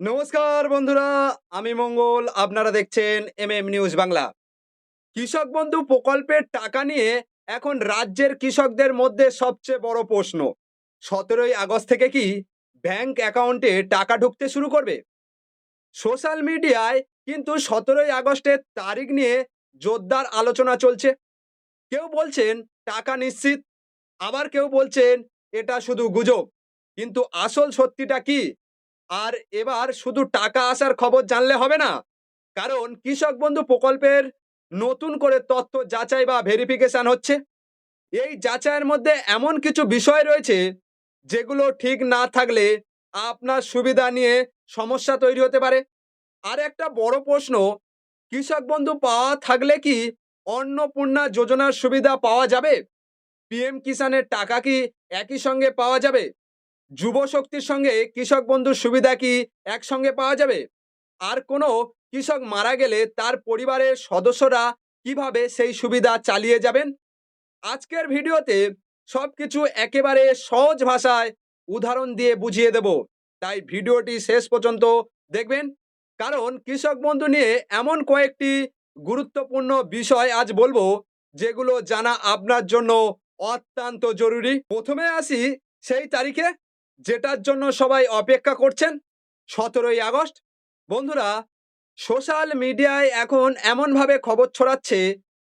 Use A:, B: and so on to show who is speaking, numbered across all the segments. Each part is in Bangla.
A: নমস্কার বন্ধুরা, আমি মঙ্গল। আপনারা দেখছেন নিউজ বাংলা। কৃষক বন্ধু প্রকল্পের টাকা নিয়ে এখন রাজ্যের কৃষকদের মধ্যে সবচেয়ে বড় প্রশ্ন, 17ই আগস্ট থেকে কি ব্যাংক অ্যাকাউন্টে টাকা ঢুকতে শুরু করবে? সোশ্যাল মিডিয়ায় কিন্তু 17ই আগস্টের তারিখ নিয়ে জোরদার আলোচনা চলছে। কেউ বলছেন টাকা নিশ্চিত, আবার কেউ বলছেন এটা শুধু গুজব। কিন্তু আসল সত্যিটা কি? আর এবার শুধু টাকা আসার খবর জানলে হবে না, কারণ কৃষক বন্ধু প্রকল্পের নতুন করে তথ্য যাচাই বা ভেরিফিকেশন হচ্ছে। এই যাচাইয়ের মধ্যে এমন কিছু বিষয় রয়েছে যেগুলো ঠিক না থাকলে আপনার সুবিধা নিয়ে সমস্যা তৈরি হতে পারে। আর একটা বড় প্রশ্ন, কৃষক বন্ধু পাওয়া থাকলে কি অন্নপূর্ণা যোজনার সুবিধা পাওয়া যাবে? পিএম কিষানের টাকা কি একই সঙ্গে পাওয়া যাবে? যুব শক্তির সঙ্গে কৃষক বন্ধুর সুবিধা কি একসঙ্গে পাওয়া যাবে? আর কোনো কৃষক মারা গেলে তার পরিবারের সদস্যরা কিভাবে সেই সুবিধা চালিয়ে যাবেন? আজকের ভিডিওতে সবকিছু একেবারে সহজ ভাষায় উদাহরণ দিয়ে বুঝিয়ে দেব। তাই ভিডিওটি শেষ পর্যন্ত দেখবেন, কারণ কৃষক বন্ধু নিয়ে এমন কয়েকটি গুরুত্বপূর্ণ বিষয় আজ বলবো যেগুলো জানা আপনার জন্য অত্যন্ত জরুরি। প্রথমে আসি সেই তারিখে যেটার জন্য সবাই অপেক্ষা করছেন, 17ই আগস্ট। বন্ধুরা, সোশ্যাল মিডিয়ায় এখন এমনভাবে খবর ছড়াচ্ছে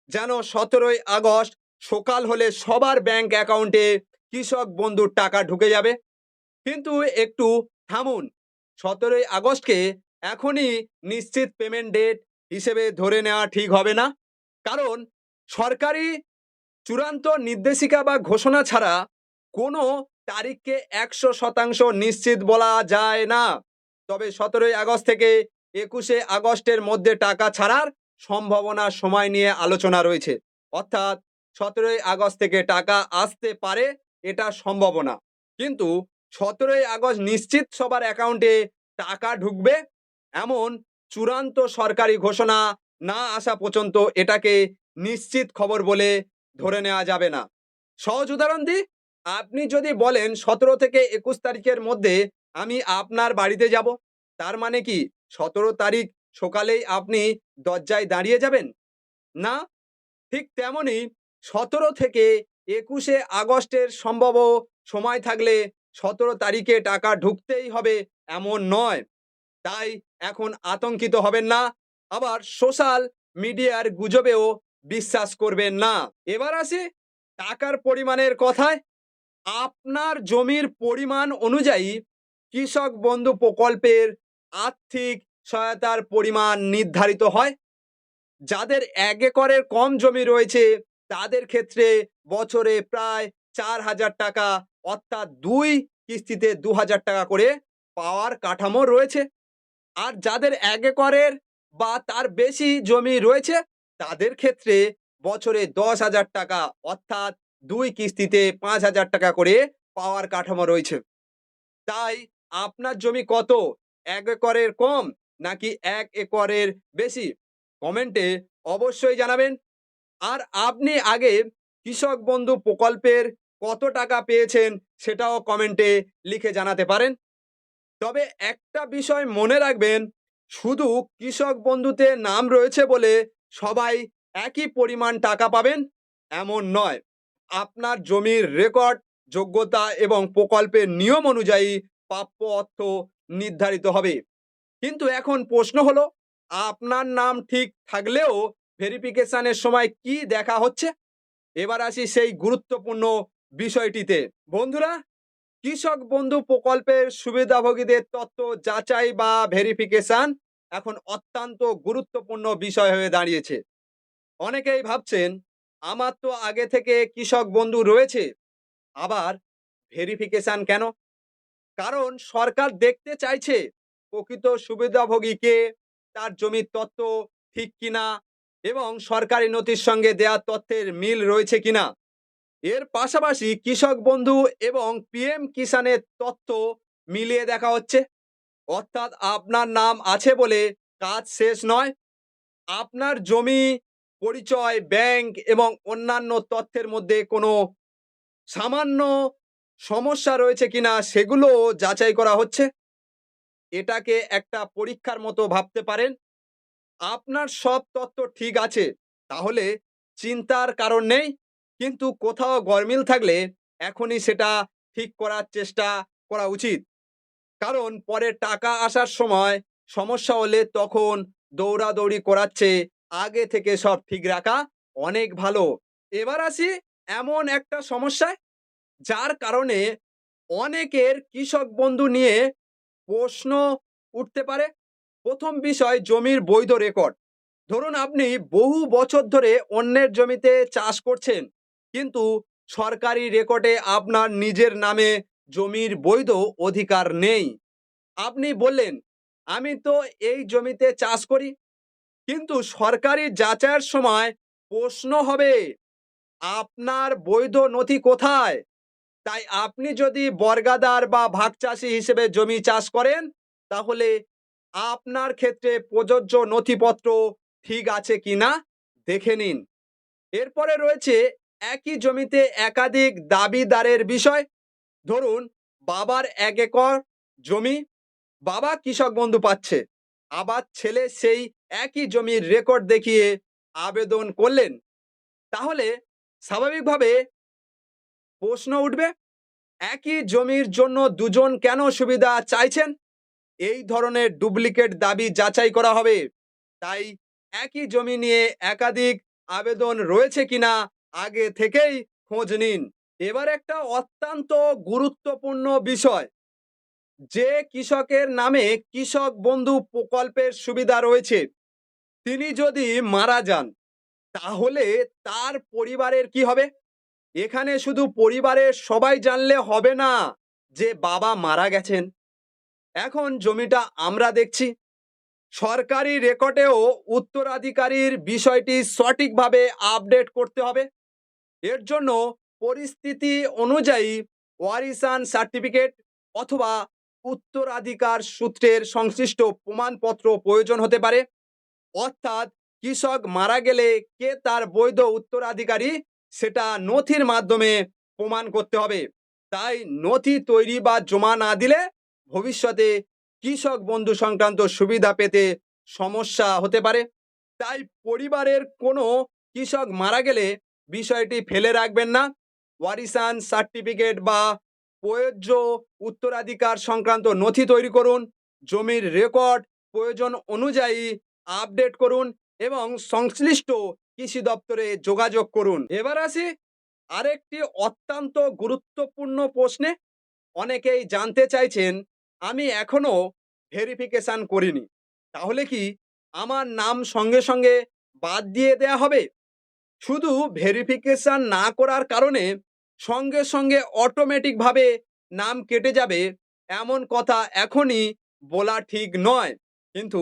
A: যেন 17ই আগস্ট সকাল হলে সবার ব্যাংক অ্যাকাউন্টে কৃষক বন্ধুর টাকা ঢুকে যাবে। কিন্তু একটু থামুন, 17ই আগস্টকে এখনই নিশ্চিত পেমেন্ট ডেট হিসেবে ধরে নেওয়া ঠিক হবে না। কারণ সরকারি চূড়ান্ত নির্দেশিকা বা ঘোষণা ছাড়া কোনো তারিখকে 100% নিশ্চিত বলা যায় না। তবে 17ই আগস্ট থেকে 21শে আগস্টের মধ্যে টাকা ছাড়ার সম্ভাবনা সময় নিয়ে আলোচনা রয়েছে। অর্থাৎ 17ই আগস্ট থেকে টাকা আসতে পারে, এটা সম্ভাবনা। কিন্তু 17ই আগস্ট নিশ্চিত সবার অ্যাকাউন্টে টাকা ঢুকবে এমন চূড়ান্ত সরকারি ঘোষণা না আসা পর্যন্ত এটাকে নিশ্চিত খবর বলে ধরে নেওয়া যাবে না। সহজ উদাহরণ দিই, আপনি যদি বলেন 17 থেকে 21 তারিখের মধ্যে আমি আপনার বাড়িতে যাব, তার মানে কি 17 তারিখ সকালেই আপনি দরজায় দাঁড়িয়ে যাবেন? না। ঠিক তেমনি 17 থেকে 21শে আগস্টের সম্ভব সময় থাকলে 17 তারিখে টাকা ঢুকতেই হবে এমন নয়। তাই এখন আতঙ্কিত হবেন না, আবার সোশ্যাল মিডিয়ার গুজবেও বিশ্বাস করবেন না। এবার আসি টাকার পরিমাণের কথায়। আপনার জমির পরিমাণ অনুযায়ী কৃষক বন্ধু প্রকল্পের আর্থিক সহায়তার পরিমাণ নির্ধারিত হয়। যাদের 1 একরের কম জমি রয়েছে তাদের ক্ষেত্রে বছরে প্রায় 4,000 টাকা, অর্থাৎ 2 কিস্তিতে 2,000 টাকা করে পাওয়ার কাঠামো রয়েছে। আর যাদের 1 একরের বা তার বেশি জমি রয়েছে তাদের ক্ষেত্রে বছরে 10,000 টাকা, অর্থাৎ 2 কিস্তিতে 5,000 টাকা করে পাওয়ার কাঠামো রয়েছে। তাই আপনার জমি কত, 1 একরের কম নাকি 1 একরের বেশি? কমেন্টে অবশ্যই জানাবেন। আর আপনি আগে কৃষক বন্ধু প্রকল্পের কত টাকা পেয়েছেন সেটাও কমেন্টে লিখে জানাতে পারেন। তবে একটা বিষয় মনে রাখবেন, শুধু কৃষক বন্ধুতে নাম রয়েছে বলে সবাই একই পরিমাণ টাকা পাবেন এমন নয়। আপনার জমির রেকর্ড, যোগ্যতা এবং প্রকল্পের নিয়ম অনুযায়ী প্রাপ্য অর্থ নির্ধারিত হবে। কিন্তু এখন প্রশ্ন হলো, আপনার নাম ঠিক থাকলেও ভেরিফিকেশনের সময় কি দেখা হচ্ছে? এবার আসি সেই গুরুত্বপূর্ণ বিষয়টিতে। বন্ধুরা, কৃষক বন্ধু প্রকল্পের সুবিধাভোগীদের তথ্য যাচাই বা ভেরিফিকেশন এখন অত্যন্ত গুরুত্বপূর্ণ বিষয় হয়ে দাঁড়িয়েছে। অনেকেই ভাবছেন আমার তো আগে থেকে কৃষক বন্ধু রয়েছে, আবার ভেরিফিকেশন কেন? কারণ সরকার দেখতে চাইছে প্রকৃত সুবিধাভোগীকে, তার জমির তথ্য ঠিক কিনা এবং সরকারি নথির সঙ্গে দেয়া তথ্যের মিল রয়েছে কিনা। এর পাশাপাশি কৃষক বন্ধু এবং পিএম কিষানের তথ্য মিলিয়ে দেখা হচ্ছে। অর্থাৎ আপনার নাম আছে বলে কাজ শেষ নয়। আপনার জমি, পরিচয়, ব্যাংক এবং অন্যান্য তথ্যের মধ্যে কোনো সামান্য সমস্যা রয়েছে কিনা সেগুলো যাচাই করা হচ্ছে। এটাকে একটা পরীক্ষার মতো ভাবতে পারেন। আপনার সব তথ্য ঠিক আছে, তাহলে চিন্তার কারণ নেই। কিন্তু কোথাও গরমিল থাকলে এখনই সেটা ঠিক করার চেষ্টা করা উচিত। কারণ পরে টাকা আসার সময় সমস্যা হলে তখন দৌড়াদৌড়ি করাচ্ছে আগে থেকে সব ঠিক রাখা অনেক ভালো। এবার আসি এমন একটা সমস্যায়, যার কারণে অনেকের কৃষক বন্ধু নিয়ে প্রশ্ন উঠতে পারে। প্রথম বিষয়, জমির বৈধ রেকর্ড। ধরুন আপনি বহু বছর ধরে অন্যের জমিতে চাষ করছেন, কিন্তু সরকারি রেকর্ডে আপনার নিজের নামে জমির বৈধ অধিকার নেই। আপনি বললেন, আমি তো এই জমিতে চাষ করি, কিন্তু সরকারি যাচাইয়ের সময় প্রশ্ন হবে, আপনার বৈধ নথি কোথায়? তাই আপনি যদি বর্গাদার বা ভাগচাষী হিসেবে জমি চাষ করেন, তাহলে আপনার ক্ষেত্রে প্রযোজ্য নথিপত্র ঠিক আছে কিনা দেখে নিন। এরপরে রয়েছে একই জমিতে একাধিক দাবিদারের বিষয়। ধরুন বাবার 1 একর জমি, বাবা কৃষক বন্ধু পাচ্ছে, আবার ছেলে সেই একই জমির রেকর্ড দেখিয়ে আবেদন করলেন, তাহলে স্বাভাবিকভাবে প্রশ্ন উঠবে, একই জমির জন্য দুজন কেন সুবিধা চাইছেন? এই ধরনের ডুপ্লিকেট দাবি যাচাই করা হবে। তাই একই জমি নিয়ে একাধিক আবেদন রয়েছে কিনা আগে থেকেই খোঁজ নিন। এবার একটা অত্যন্ত গুরুত্বপূর্ণ বিষয়, যে কৃষকের নামে কৃষক বন্ধু প্রকল্পের সুবিধা রয়েছে, তিনি যদি মারা যান, তাহলে তার পরিবারের কি হবে? এখানে শুধু পরিবারের সবাই জানলে হবে না যে বাবা মারা গেছেন। এখন জমিটা আমরা দেখছি, সরকারি রেকর্ডেও উত্তরাধিকারীর বিষয়টি সঠিকভাবে আপডেট করতে হবে। এর জন্য পরিস্থিতি অনুযায়ী ওয়ারিসান সার্টিফিকেট অথবা উত্তরাধিকার সূত্রের সংশ্লিষ্ট প্রমাণপত্র প্রয়োজন হতে পারে। অর্থাৎ কৃষক মারা গেলে কে তার বৈধ উত্তরাধিকারী, সেটা নথির মাধ্যমে প্রমাণ করতে হবে। তাই নথি তৈরি বা জমা না দিলে ভবিষ্যতে কৃষক বন্ধু সংক্রান্ত সুবিধা পেতে সমস্যা হতে পারে। তাই পরিবারের কোনো কৃষক মারা গেলে বিষয়টি ফেলে রাখবেন না। ওয়ারিসান সার্টিফিকেট বা প্রযোজ্য উত্তরাধিকার সংক্রান্ত নথি তৈরি করুন, জমির রেকর্ড প্রয়োজন অনুযায়ী আপডেট করুন এবং সংশ্লিষ্ট কৃষি দপ্তরে যোগাযোগ করুন। এবার আসি আরেকটি অত্যন্ত গুরুত্বপূর্ণ প্রশ্নে। অনেকেই জানতে চাইছেন, আমি এখনো ভেরিফিকেশন করিনি, তাহলে কি আমার নাম সঙ্গে সঙ্গে বাদ দিয়ে দেয়া হবে? শুধু ভেরিফিকেশন না করার কারণে সঙ্গে সঙ্গে অটোমেটিকভাবে নাম কেটে যাবে, এমন কথা এখনই বলা ঠিক নয়। কিন্তু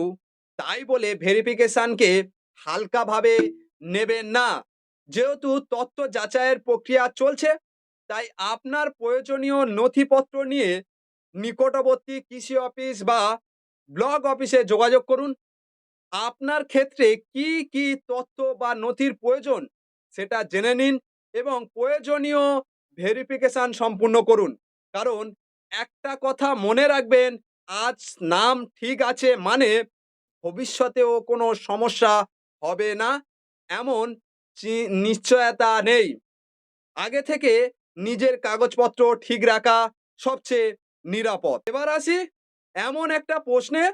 A: তাই বলে ভেরিফিকেশনকে হালকাভাবে নেবেন না। যেহেতু তথ্য যাচাইয়ের প্রক্রিয়া চলছে, তাই আপনার প্রয়োজনীয় নথিপত্র নিয়ে নিকটবর্তী কৃষি অফিস বা ব্লক অফিসে যোগাযোগ করুন। আপনার ক্ষেত্রে কি কি তথ্য বা নথির প্রয়োজন সেটা জেনে নিন এবং প্রয়োজনীয় ভেরিফিকেশন সম্পূর্ণ করুন। কারণ একটা কথা মনে রাখবেন, আজ নাম ঠিক আছে মানে ভবিষ্যতেও কোনো সমস্যা হবে না, এমন নিশ্চয়তা নেই। আগে থেকে নিজের কাগজপত্র ঠিক রাখা সবচেয়ে নিরাপদ। এবার আসি এমন একটা প্রশ্নে,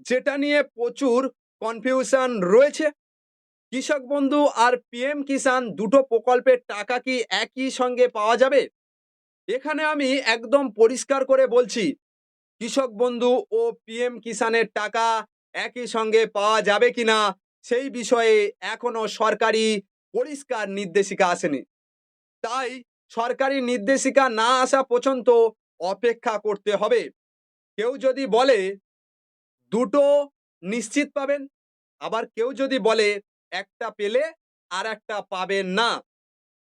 A: যেটা নিয়ে প্রচুর কনফিউশন রয়েছে। কৃষক বন্ধু আর পিএম কিষাণ দুটো প্রকল্পের টাকা কি একই সঙ্গে পাওয়া যাবে? এখানে আমি একদম পরিষ্কার করে বলছি, কৃষক বন্ধু ও পিএম কিষাণের টাকা একই সঙ্গে পাওয়া যাবে কিনা সেই বিষয়ে এখনো সরকারি পরিষ্কার নির্দেশিকা আসেনি। তাই সরকারি নির্দেশিকা না আসা পর্যন্ত অপেক্ষা করতে হবে। কেউ যদি বলে দুটো নিশ্চিত পাবেন, আবার কেউ যদি বলে একটা পেলে আর একটা পাবেন না,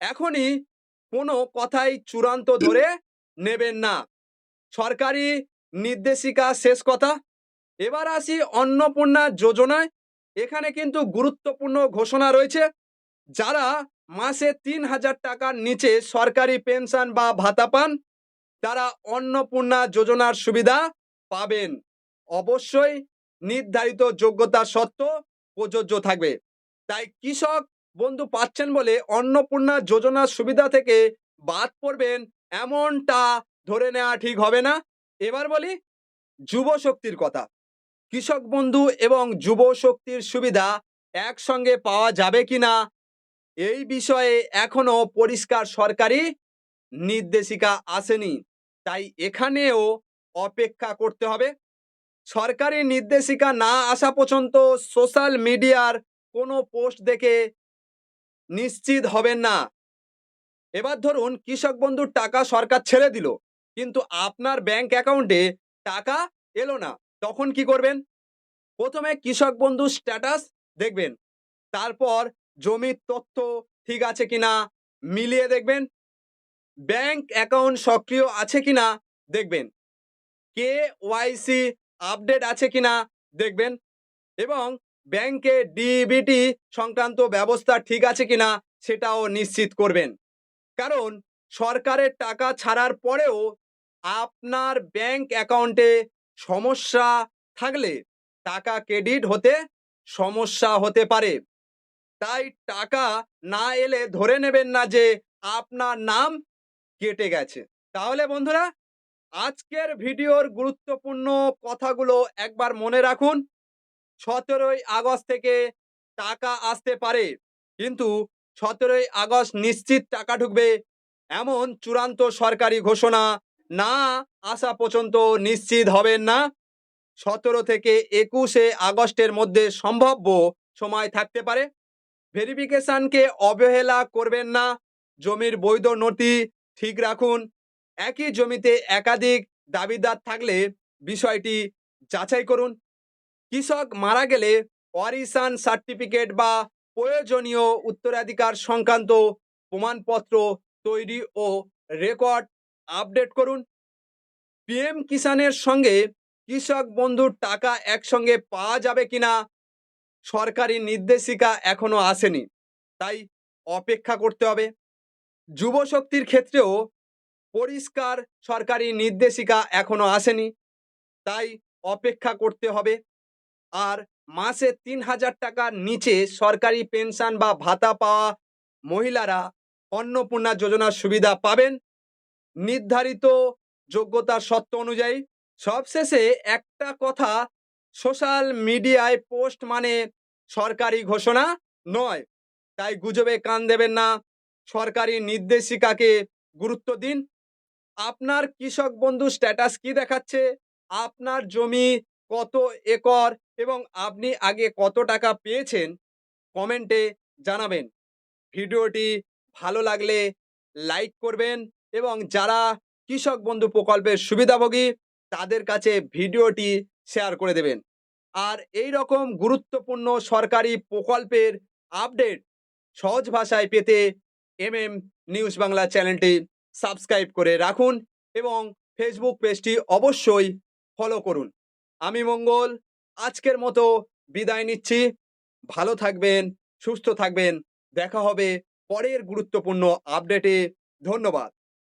A: এখনই কোনো কথাই চূড়ান্ত ধরে নেবেন না। সরকারি নির্দেশিকা শেষ কথা। এবার আসি অন্নপূর্ণা যোজনায়। এখানে কিন্তু গুরুত্বপূর্ণ ঘোষণা রয়েছে। যারা মাসে ৩,০০০ টাকার নিচে সরকারি পেনশন বা ভাতা পান, তারা অন্নপূর্ণা যোজনার সুবিধা পাবেন। অবশ্যই নির্ধারিত যোগ্যতা সত্ত্ব প্রযোজ্য থাকবে। তাই কৃষক বন্ধু পাচ্ছেন বলে অন্নপূর্ণা যোজনার সুবিধা থেকে বাদ পড়বেন এমনটা ধরে নেওয়া ঠিক হবে না। এবার বলি যুব শক্তির কথা। কৃষক বন্ধু এবং যুব শক্তির সুবিধা একসঙ্গে পাওয়া যাবে কিনা এই বিষয়ে এখনো পরিষ্কার সরকারি নির্দেশিকা আসেনি। তাই এখানেও অপেক্ষা করতে হবে। সরকারি নির্দেশিকা না আসা পর্যন্ত সোশ্যাল মিডিয়ার কোনো পোস্ট দেখে নিশ্চিত হবেন না। এবার ধরুন কৃষক বন্ধুর টাকা সরকার ছেড়ে দিল, কিন্তু আপনার ব্যাংক অ্যাকাউন্টে টাকা এলো না, তখন কি করবেন? প্রথমে কৃষক বন্ধু স্ট্যাটাস দেখবেন, তারপর জমির তথ্য ঠিক আছে কিনা মিলিয়ে দেখবেন, ব্যাংক অ্যাকাউন্ট সক্রিয় আছে কিনা দেখবেন, KYC আপডেট আছে কিনা দেখবেন, এবং ব্যাংকে ডিবিটি সংক্রান্ত ব্যবস্থা ঠিক আছে কিনা সেটাও নিশ্চিত করবেন। কারণ সরকারের টাকা ছাড়ার পরেও আপনার ব্যাংক অ্যাকাউন্টে সমস্যা থাকলে টাকা ক্রেডিট হতে সমস্যা হতে পারে। তাই টাকা না এলে ধরে নেবেন না যে আপনার নাম কেটে গেছে। তাহলে বন্ধুরা, আজকের ভিডিওর গুরুত্বপূর্ণ কথাগুলো একবার মনে রাখুন। 17ই আগস্ট থেকে টাকা আসতে পারে, কিন্তু 17ই আগস্ট নিশ্চিত টাকা ঢুকবে এমন চূড়ান্ত সরকারি ঘোষণা না আসা পর্যন্ত নিশ্চিত হবেন না। 17 থেকে 21শে আগস্টের মধ্যে সম্ভাব্য সময় থাকতে পারে। ভেরিফিকেশনকে অবহেলা করবেন না। জমির বৈধ নথি ঠিক রাখুন। একই জমিতে একাধিক দাবিদার থাকলে বিষয়টি যাচাই করুন। কৃষক মারা গেলে ওয়ারিশান সার্টিফিকেট বা প্রয়োজনীয় উত্তরাধিকার সংক্রান্ত প্রমাণপত্র তৈরি ও রেকর্ড আপডেট করুন। পিএম কিষানের সঙ্গে কৃষক বন্ধুর টাকা একসঙ্গে পাওয়া যাবে কিনা সরকারি নির্দেশিকা এখনো আসেনি, তাই অপেক্ষা করতে হবে। যুব শক্তির ক্ষেত্রেও পরিষ্কার সরকারি নির্দেশিকা এখনো আসেনি, তাই অপেক্ষা করতে হবে। আর মাসে 3,000 টাকার নিচে সরকারি পেনশন বা ভাতা পাওয়া মহিলারা অন্নপূর্ণা যোজনার সুবিধা পাবেন নির্ধারিত যোগ্যতা সত্ত্ব অনুযায়ী। সবশেষে একটা কথা, সোশ্যাল মিডিয়ায় পোস্ট মানে সরকারি ঘোষণা নয়, তাই গুজবে কান দেবেন না। সরকারি নির্দেশিকাকে গুরুত্ব দিন। আপনার কৃষক বন্ধু স্ট্যাটাস কি দেখাচ্ছে, আপনার জমি কত একর এবং আপনি আগে কত টাকা পেয়েছেন কমেন্টে জানাবেন। ভিডিওটি ভালো লাগলে লাইক করবেন এবং যারা কৃষক বন্ধু প্রকল্পের সুবিধাভোগী তাদের কাছে ভিডিওটি শেয়ার করে দেবেন। আর এই রকম গুরুত্বপূর্ণ সরকারি প্রকল্পের আপডেট সহজ ভাষায় পেতে নিউজ বাংলা চ্যানেলটি সাবস্ক্রাইব করে রাখুন এবং ফেসবুক পেজটি অবশ্যই ফলো করুন। আমি মঙ্গল আজকের মতো বিদায় নিচ্ছি। ভালো থাকবেন, সুস্থ থাকবেন। দেখা হবে পরের গুরুত্বপূর্ণ আপডেটে। ধন্যবাদ।